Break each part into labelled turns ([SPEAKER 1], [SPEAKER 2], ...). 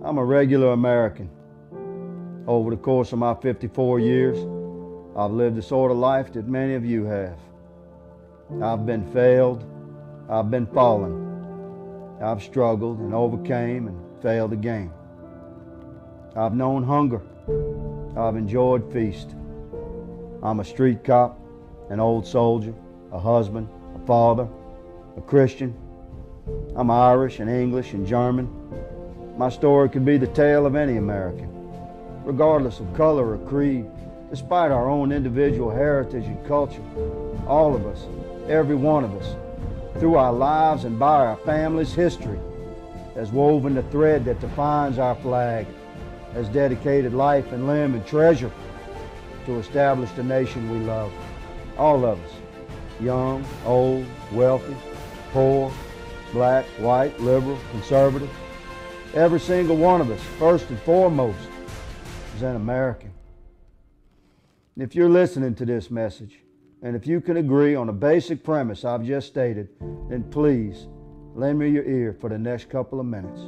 [SPEAKER 1] I'm a regular American. Over the course of my 54 years, I've lived the sort of life that many of you have. I've been failed, I've been fallen, I've struggled and overcame and failed again. I've known hunger, I've enjoyed feast. I'm a street cop, an old soldier, a husband, a father, a Christian. I'm Irish and English and German. My story could be the tale of any American, regardless of color or creed, despite our own individual heritage and culture. All of us, every one of us, through our lives and by our family's history, has woven the thread that defines our flag, has dedicated life and limb and treasure to establish the nation we love. All of us, young, old, wealthy, poor, black, white, liberal, conservative, every single one of us, first and foremost, is an American. If you're listening to this message, and if you can agree on a basic premise I've just stated, then please lend me your ear for the next couple of minutes.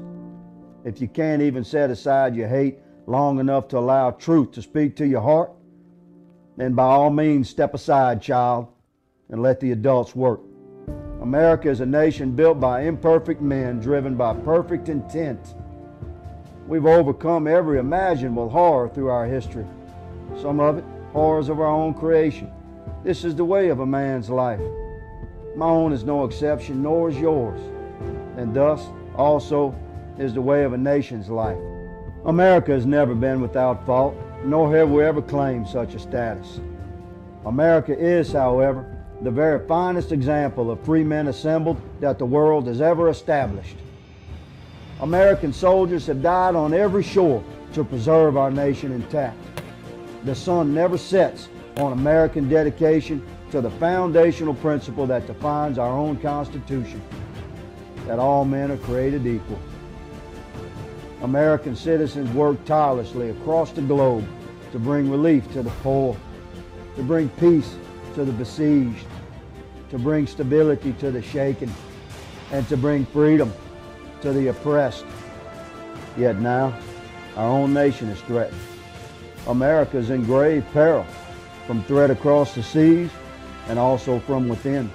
[SPEAKER 1] If you can't even set aside your hate long enough to allow truth to speak to your heart, then by all means step aside, child, and let the adults work. America is a nation built by imperfect men, driven by perfect intent. We've overcome every imaginable horror through our history. Some of it, horrors of our own creation. This is the way of a man's life. My own is no exception, nor is yours. And thus, also, is the way of a nation's life. America has never been without fault, nor have we ever claimed such a status. America is, however, the very finest example of free men assembled that the world has ever established. American soldiers have died on every shore to preserve our nation intact. The sun never sets on American dedication to the foundational principle that defines our own Constitution, that all men are created equal. American citizens work tirelessly across the globe to bring relief to the poor, to bring peace to the besieged, to bring stability to the shaken, and to bring freedom to the oppressed. Yet now, our own nation is threatened. America is in grave peril from threat across the seas and also from within.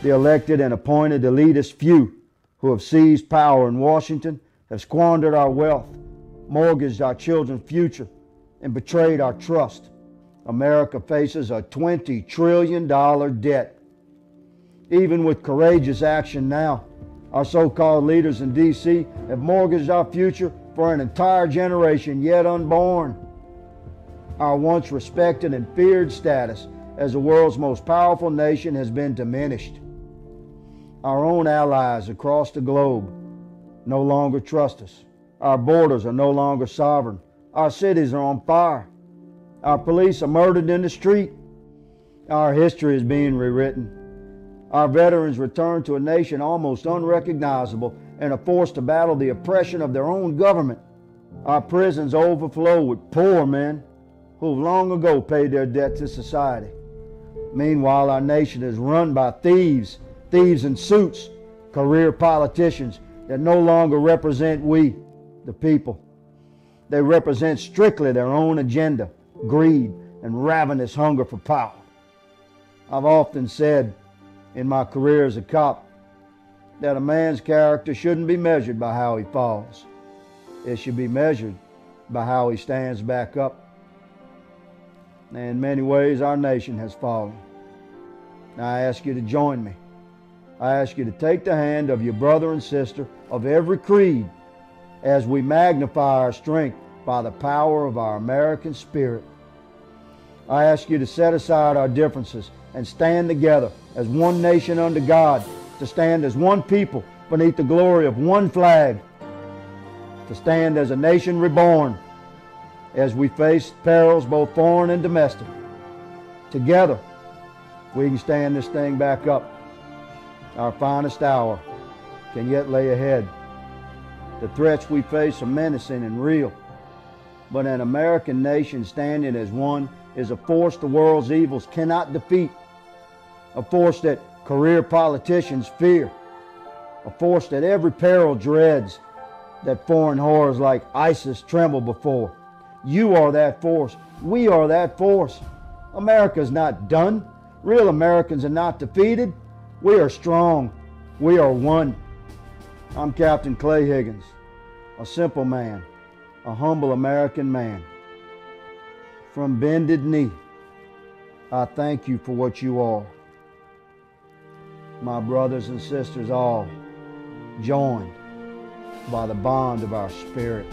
[SPEAKER 1] The elected and appointed elitist few who have seized power in Washington have squandered our wealth, mortgaged our children's future, and betrayed our trust. America faces a $20 trillion debt. Even with courageous action now, our so-called leaders in D.C. have mortgaged our future for an entire generation yet unborn. Our once respected and feared status as the world's most powerful nation has been diminished. Our own allies across the globe no longer trust us. Our borders are no longer sovereign. Our cities are on fire. Our police are murdered in the street. Our history is being rewritten. Our veterans return to a nation almost unrecognizable and are forced to battle the oppression of their own government. Our prisons overflow with poor men who long ago paid their debt to society. Meanwhile, our nation is run by thieves in suits, career politicians that no longer represent we, the people. They represent strictly their own agenda, greed, and ravenous hunger for power. I've often said in my career as a cop that a man's character shouldn't be measured by how he falls. It should be measured by how he stands back up. And in many ways, our nation has fallen. Now I ask you to join me. I ask you to take the hand of your brother and sister of every creed as we magnify our strength by the power of our American spirit. I ask you to set aside our differences and stand together as one nation under God, to stand as one people beneath the glory of one flag, to stand as a nation reborn as we face perils both foreign and domestic. Together, we can stand this thing back up. Our finest hour can yet lay ahead. The threats we face are menacing and real, but an American nation standing as one is a force the world's evils cannot defeat, a force that career politicians fear, a force that every peril dreads, that foreign horrors like ISIS tremble before. You are that force. We are that force. America's not done. Real Americans are not defeated. We are strong. We are one. I'm Captain Clay Higgins, a simple man, a humble American man. From bended knee, I thank you for what you are. My brothers and sisters all joined by the bond of our spirit.